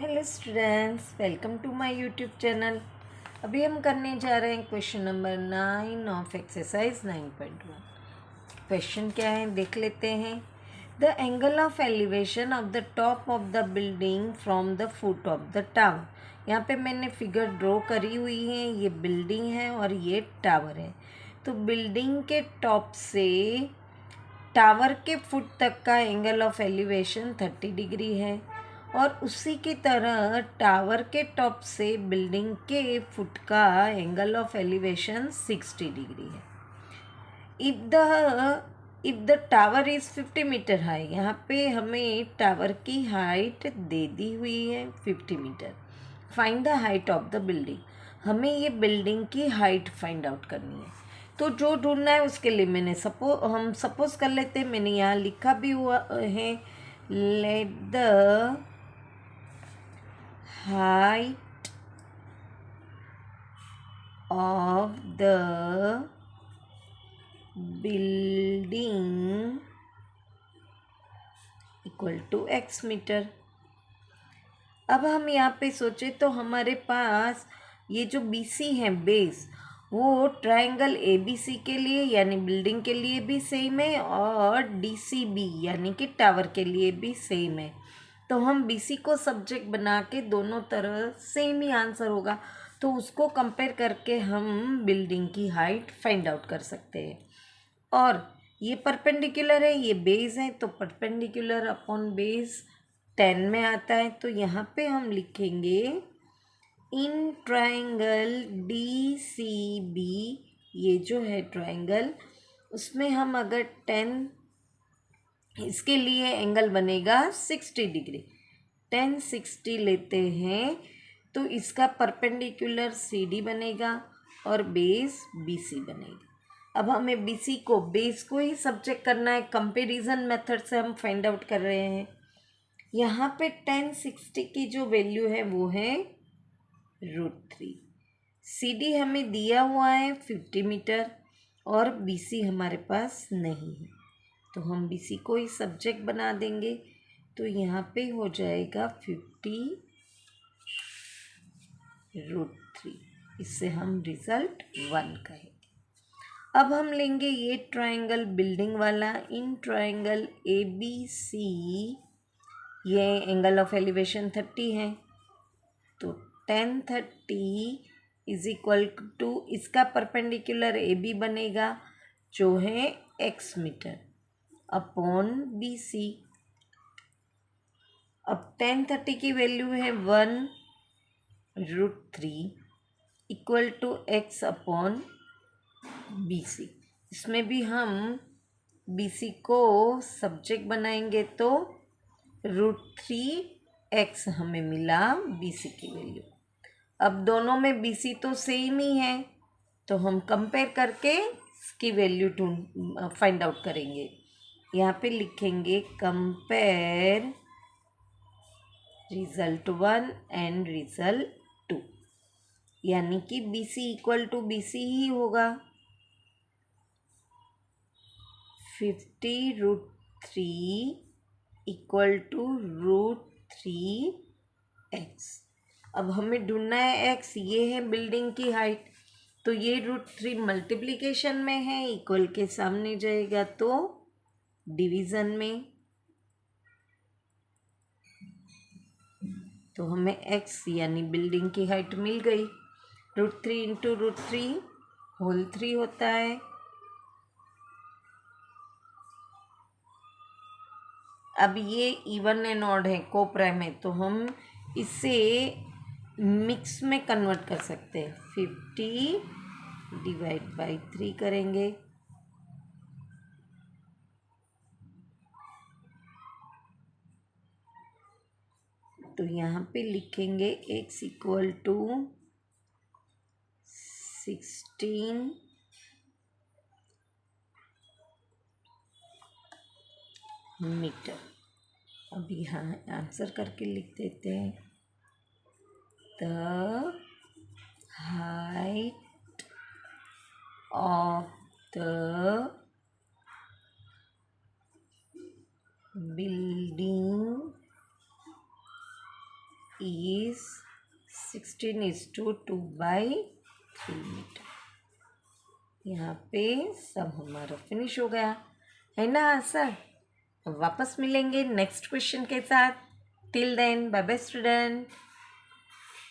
Hello students, welcome to my YouTube channel. अभी हम करने जा रहे हैं question number 9 of exercise 9.1। Question क्या है देख लेते हैं। The angle of elevation of the top of the building from the foot of the tower. यहाँ पे मैंने फिगर ड्रॉ करी हुई है। ये बिल्डिंग है और ये टावर है। तो बिल्डिंग के टॉप से टावर के फुट तक का एंगल ऑफ एलिवेशन 30 डिग्री है और उसी की तरह टावर के टॉप से बिल्डिंग के फुट का एंगल ऑफ एलिवेशन 60 डिग्री है। If the tower is 50 metre high, यहाँ पे हमें टावर की हाइट दे दी हुई है 50 metre. Find the height of the building, हमें ये बिल्डिंग की हाइट फाइंड आउट करनी है। तो जो ढूंढना है उसके लिए हम सपोज कर लेते हैं, मैंने यहाँ लिखा भी हुआ है, let the height of the building equal to x metre. अब हम यहाँ पे सोचे तो हमारे पास ये जो BC है बेस, वो ट्रायंगल ABC के लिए यानी बिल्डिंग के लिए भी सेम है और DCB यानी कि टावर के लिए भी सेम है। तो हम BC को सब्जेक्ट बना के दोनों तरह सेम ही आंसर होगा, तो उसको कंपेयर करके हम बिल्डिंग की हाइट फाइंड आउट कर सकते हैं। और ये परपेंडिकुलर है, ये बेस है, तो परपेंडिकुलर अपॉन बेस 10 में आता है। तो यहाँ पे हम लिखेंगे इन ट्रायंगल DCB, ये जो है ट्रायंगल, उसमें हम अगर 10, इसके लिए एंगल बनेगा 60 डिग्री। 1060 लेते हैं तो इसका परपेंडिकुलर CD बनेगा और बेस BC बनेगा। अब हमें BC को बेस को ही सब्जेक्ट करना है, कंपैरिजन मेथड से हम फाइंड आउट कर रहे हैं। यहाँ पे 1060 की जो वैल्यू है वो है √3। CD हमें दिया हुआ है 50 मीटर और BC हमारे पास नहीं है, तो हम BC को ही सब्जेक्ट बना देंगे। तो यहाँ पे हो जाएगा 50 √3। इससे हम रिजल्ट 1 कहेंगे। अब हम लेंगे ये ट्रायंगल बिल्डिंग वाला, इन ट्रायंगल ABC ये एंगल ऑफ एलिवेशन 30 है, तो 1030 इज इक्वल टू इसका परपेंडिकुलर AB बनेगा जो है x मीटर अपॉन BC। अब 1030 की वैल्यू है 1 √3 equal to x upon BC। इसमें भी हम BC को सब्जेक्ट बनाएंगे तो √3x हमें मिला BC की वैल्यू। अब दोनों में BC तो सेम ही है, तो हम कंपेयर करके इसकी वैल्यू फाइंड आउट करेंगे। यहाँ पे लिखेंगे कंपेयर रिजल्ट 1 एंड रिजल्ट 2, यानी कि BC इक्वल टू BC ही होगा। 50 √3 इक्वल टू √3x। अब हमें ढूंढना है x, ये है बिल्डिंग की हाइट, तो ये √3 मल्टीप्लिकेशन में है, इक्वल के सामने जाएगा तो डिवीज़न में, तो हमें x यानी बिल्डिंग की हाइट मिल गई। √3 इंटू √3 होल 3 होता है। अब ये इवन एंड ऑड है, को प्राइम है, तो हम इसे मिक्स में कन्वर्ट कर सकते हैं। 50 डिवाइड बाई 3 करेंगे, तो यहाँ पे लिखेंगे x इक्वल टू 16 मीटर। अब यहाँ आंसर करके लिख देते हैं, the height of the building is 16:2/3 metre. यहाँ पे सब हमारा फिनिश हो गया है ना आंसर। अब वापस मिलेंगे नेक्स्ट क्वेश्चन के साथ। Till then bye bye student.